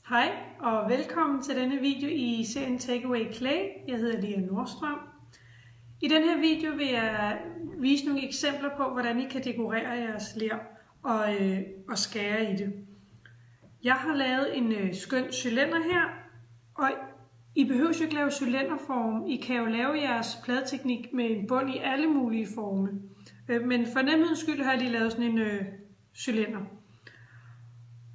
Hej og velkommen til denne video i serien Takeaway Clay. Jeg hedder Lia Nordstrøm. I den her video vil jeg vise nogle eksempler på, hvordan I kan dekorere jeres ler og skære i det. Jeg har lavet en skøn cylinder her, og I behøver jo ikke lave cylinderform. I kan jo lave jeres pladeteknik med en bund i alle mulige former. Men for nemhedens skyld har jeg lige lavet sådan en cylinder.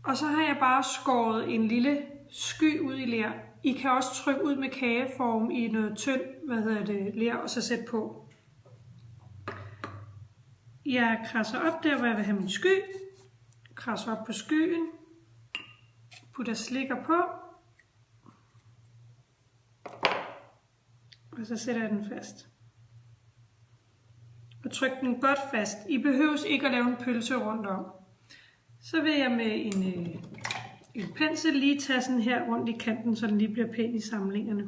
Og så har jeg bare skåret en lille sky ud i ler. I kan også trykke ud med kageform i noget tyndt, ler, og så sætte på. Jeg krasser op der, hvor jeg vil have min sky. Krasser op på skyen. Putter slikker på. Og så sætter jeg den fast. Og tryk den godt fast. I behøver ikke at lave en pølse rundt om. Så vil jeg med en pensel lige tage sådan her rundt i kanten, så den lige bliver pæn i samlingerne.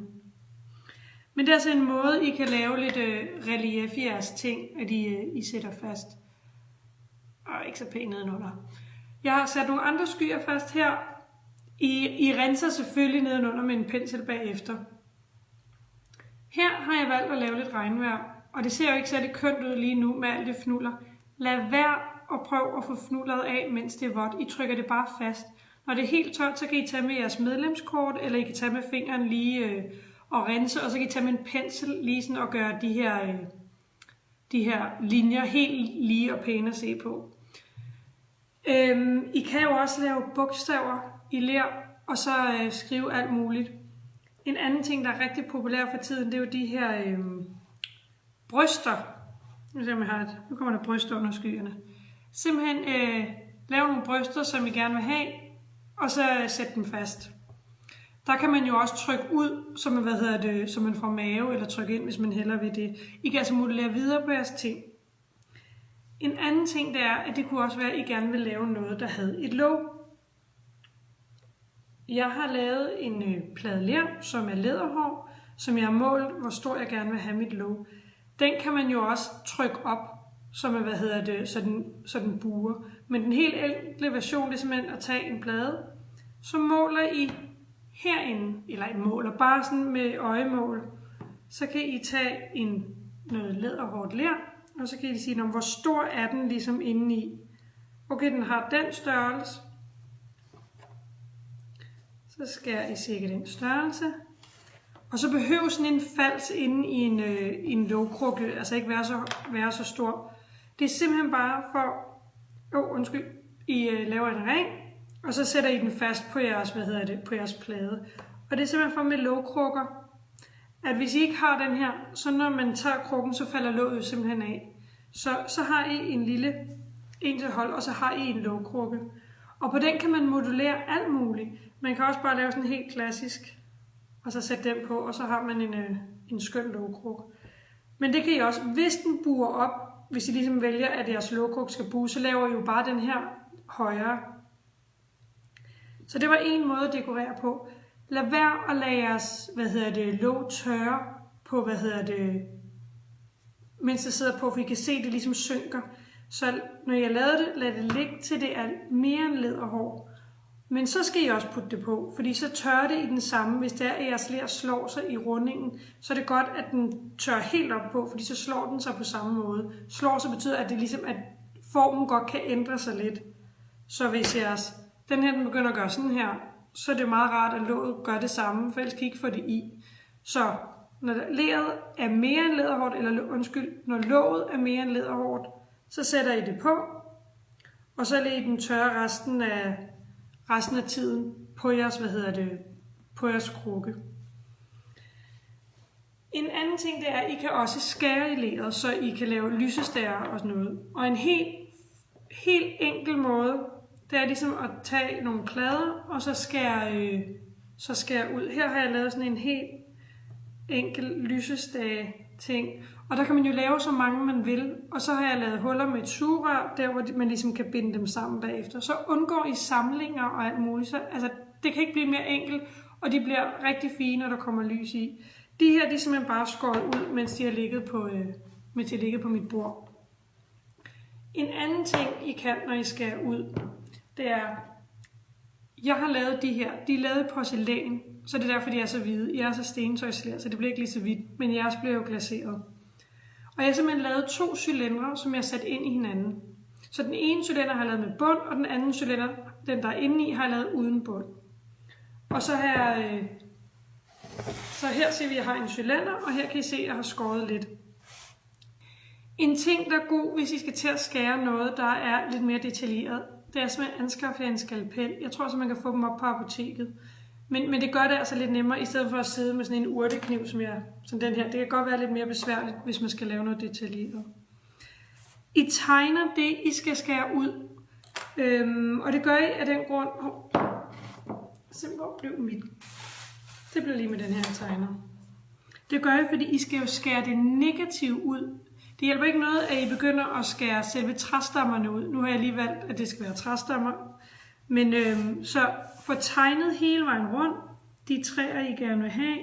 Men det er altså en måde, I kan lave lidt relief i jeres ting, at I sætter fast. Og ikke så pænt nedenunder. Jeg har sat nogle andre skyer fast her. I renser selvfølgelig nedenunder med en pensel bagefter. Her har jeg valgt at lave lidt regnvejr, og det ser jo ikke særlig kønt ud lige nu med alt det fnuller. Lad være og prøv at få fnulleret af, mens det er vådt. I trykker det bare fast. Når det er helt tørt, så kan I tage med jeres medlemskort, eller I kan tage med fingeren lige og rense, og så kan I tage med en pensel lige sådan og gøre de her linjer helt lige og pæne at se på. I kan jo også lave bogstaver i ler, og så skrive alt muligt. En anden ting, der er rigtig populær for tiden, det er jo de her bryster. Nu kommer der bryster under skyerne. Simpelthen lave nogle bryster, som I gerne vil have, og så sætte dem fast. Der kan man jo også trykke ud, så man får mave, eller trykke ind, hvis man hellere vil det. I kan altså modellere videre på jeres ting. En anden ting, det er, at det kunne også være, at I gerne vil lave noget, der havde et låg. Jeg har lavet en plade ler, som er læderhår, som jeg har målt, hvor stor jeg gerne vil have mit låg. Den kan man jo også trykke op, så den buer. Men den helt enkle version, det er simpelthen at tage en plade, så måler I herinde, eller I måler bare sådan med øjemål, så kan I tage noget læderhårdt ler, og så kan I sige, hvor stor er den ligesom indeni. Okay, den har den størrelse. Så skærer I cirka den størrelse. Og så behøver sådan en fals inde i en lågkrukke, altså ikke være så stor. Det er simpelthen bare for, I laver en ring, og så sætter I den fast på jeres plade. Og det er simpelthen for med lågkrukker, at hvis I ikke har den her, så når man tager krukken, så falder låget simpelthen af. Så har I en lille en til hold, og så har I en lågkrukke. Og på den kan man modulere alt muligt. Man kan også bare lave sådan helt klassisk, og så sætte den på, og så har man en skøn lågkrukke. Men det kan I også, hvis den buer op, hvis I ligesom vælger, at jeres lågkrukke skal bue, så laver I jo bare den her højere. Så det var en måde at dekorere på. Lad være at lade jeres, låg tørre på, mens det sidder på, for I kan se, at det ligesom synker. Så når jeg lavede det, lad det ligge til det er mere end læderhår. Men så skal I også putte det på, fordi så tørrer det i den samme. Hvis det er, at jeres ler slår sig i rundingen, så er det godt, at den tørrer helt op på, fordi så slår den sig på samme måde. Slår så betyder, at det ligesom, at formen godt kan ændre sig lidt. Så hvis den her den begynder at gøre sådan her, så er det meget rart, at låget gør det samme, for ellers kan I ikke få det i. Så når leret er mere end læderhårdt, når låget er mere end læderhårdt, så sætter I det på, og så lader I den tørre resten af tiden på jeres krukke. En anden ting det er, at I kan også skære i leret, så I kan lave lysestager og sådan noget. Og en helt enkel måde, det er ligesom at tage nogle plader, og så skære ud. Her har jeg lavet sådan en helt enkel lysestage ting. Og der kan man jo lave så mange man vil, og så har jeg lavet huller med et sugerør, der hvor man ligesom kan binde dem sammen bagefter. Så undgår I samlinger og alt muligt. Så, det kan ikke blive mere enkelt, og de bliver rigtig fine, når der kommer lys i. De her de er simpelthen bare skåret ud, mens de har ligget på mit bord. En anden ting I kan, når I skærer ud, det er Jeg har lavet de her. De er lavet i porcelæn, så det er derfor, de er så hvide. Jeg er så stentøjsleret, så det bliver ikke lige så hvidt, men jeres bliver jo glaseret. Og jeg har simpelthen lavet 2 cylindre, som jeg har sat ind i hinanden. Så den ene cylinder har jeg lavet med bund, og den anden cylinder, den der er inde i, har jeg lavet uden bund. Og så her, her ser vi, at jeg har en cylinder, og her kan I se, at jeg har skåret lidt. En ting, der er god, hvis I skal til at skære noget, der er lidt mere detaljeret, det er simpelthen at anskaffe en skalpel. Jeg tror så man kan få dem op på apoteket. Men det gør det altså lidt nemmere, i stedet for at sidde med sådan en urtekniv, som den her. Det kan godt være lidt mere besværligt, hvis man skal lave noget detaljeret. I tegner det, I skal skære ud. Og det gør I af den grund... Hvor blev mit? Det blev lige med den her tegner. Det gør I, fordi I skal jo skære det negative ud. Det hjælper ikke noget, at I begynder at skære selve træstammerne ud. Nu har jeg lige valgt, at det skal være træstammer. Men så få tegnet hele vejen rundt. De træer, I gerne vil have.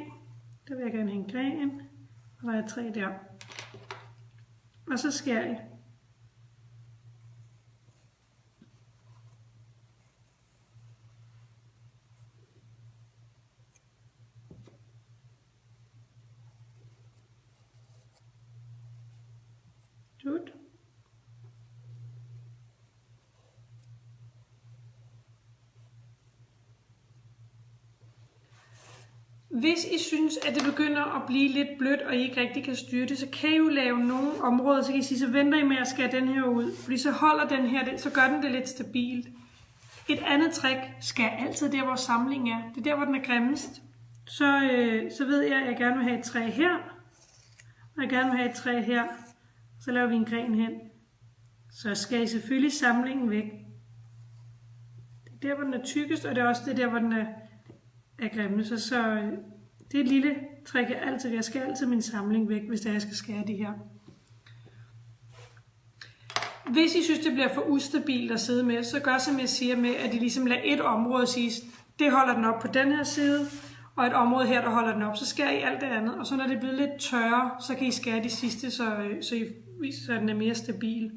Der vil jeg gerne have en gren. Og der er 3 der. Og så skærer I. Good. Hvis I synes, at det begynder at blive lidt blødt, og I ikke rigtig kan styre det, så kan I jo lave nogle områder, så kan I sige, så venter I med at skære den her ud. Fordi så holder den her, så gør den det lidt stabilt. Et andet trick, skær altid der, hvor samlingen er. Det er der, hvor den er grimmest. Så ved jeg, at jeg gerne vil have et træ her, og jeg gerne vil have et træ her. Så laver vi en gren hen. Så skal I selvfølgelig samlingen væk. Det er der, hvor den er tykkest, og det er også det der, hvor den er grimmest. Så det er et lille trick, jeg altid. Jeg skal altid min samling væk, hvis jeg skal skære det her. Hvis I synes, det bliver for ustabilt at sidde med, så gør som jeg siger med, at I ligesom lader et område sige, det holder den op på den her side, og et område her, der holder den op, så skærer I alt det andet. Og så når det bliver lidt tørre, så kan I skære de sidste, så den er mere stabil.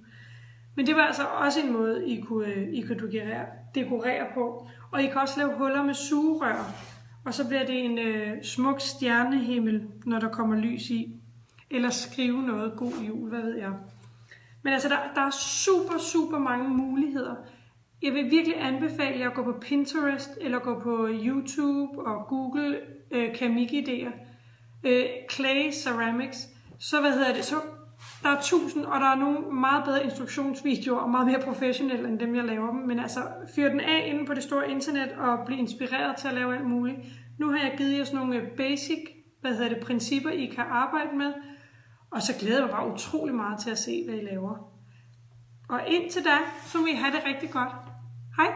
Men det var altså også en måde, I kunne dekorere på. Og I kan også lave huller med sugerør, og så bliver det en smuk stjernehimmel, når der kommer lys i. Eller skrive noget, god jul, hvad ved jeg. Men altså, der er super mange muligheder. Jeg vil virkelig anbefale jer at gå på Pinterest, eller gå på YouTube og Google keramikidéer. Clay Ceramics. Så der er 1000, og der er nogle meget bedre instruktionsvideoer, og meget mere professionelle end dem, jeg laver dem. Men altså, fyr den af inde på det store internet, og bliv inspireret til at lave alt muligt. Nu har jeg givet jer sådan nogle basic, principper, I kan arbejde med. Og så glæder jeg mig bare utrolig meget til at se, hvad I laver. Og indtil da, så må I have det rigtig godt. Hej!